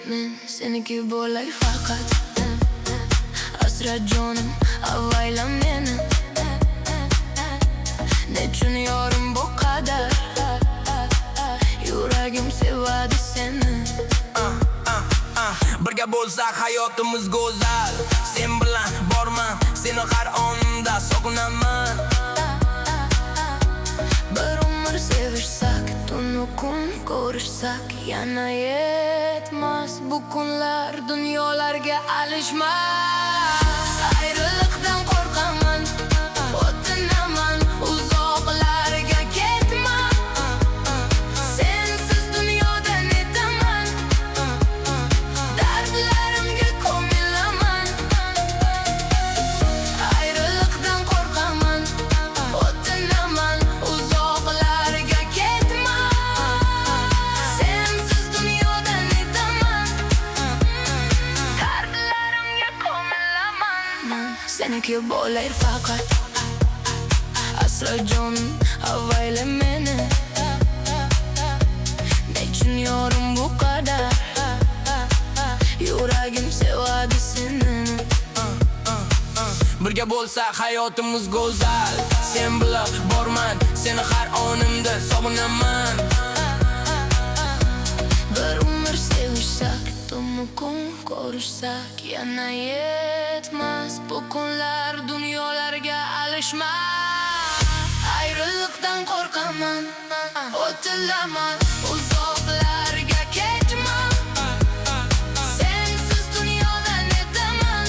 Men seninki bo'lay faqat asra jonim, avayla meni. Nechun yorim bu qadar yuragim sevadi seni. Birga bo'lsak hayotimiz go'zal. Sen bilan borman, seni har onimda sog'inaman. Bir umr sevishsak, tunu kun ko'rishsak, yana yetmas bu kunlar dunyolarga alishmas. Ayriliqdan qo'rqaman, o'tinaman, uzoqlarga ketman. Sensiz dunyoda netaman, dardlarimga ko'milaman. Ayriliqdan qo'rqaman, o'tinaman, uzoqlarga ketman. Sensiz dunyoda netaman, dardlarimga ko'milaman. Men seniki bo'lay faqat asra jonim, avayla meni. Nechun yorim bu qadar yuragim sevadi seni. Birga bo'lsak hayotimiz go'zal. Sen bilan borman, seni har onimda sog'inaman. Bir umr sevishsak, tunu kun ko'rishsak, yana yetmas bu kunlar dunyolarga alishmas. Ayriliqdan qo'rqaman, o'tilaman, uzoqlarga ketman. Sensiz dunyoda netaman,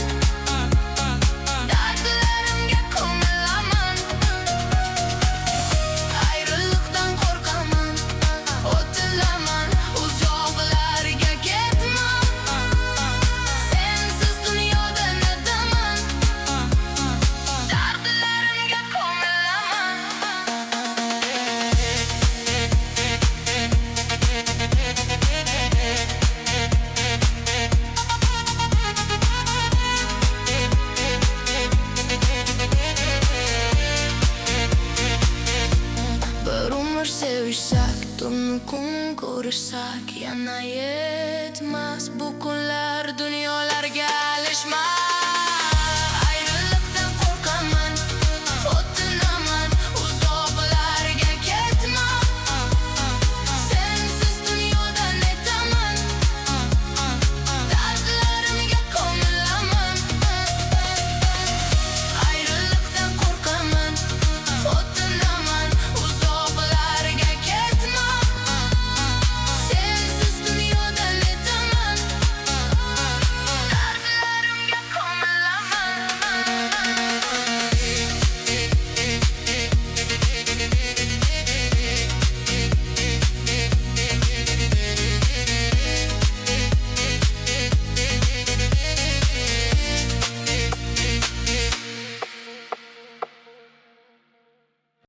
dardlarimga ko'milaman. Ayriliqdan qo'rqaman, o'tilaman, uzoqlarga ketman. Sensiz dunyoda netaman, dardlarimga ko'milaman. Bir umr sevishsak, tunu kun ko'rishsak, yana yetmas bu kunlar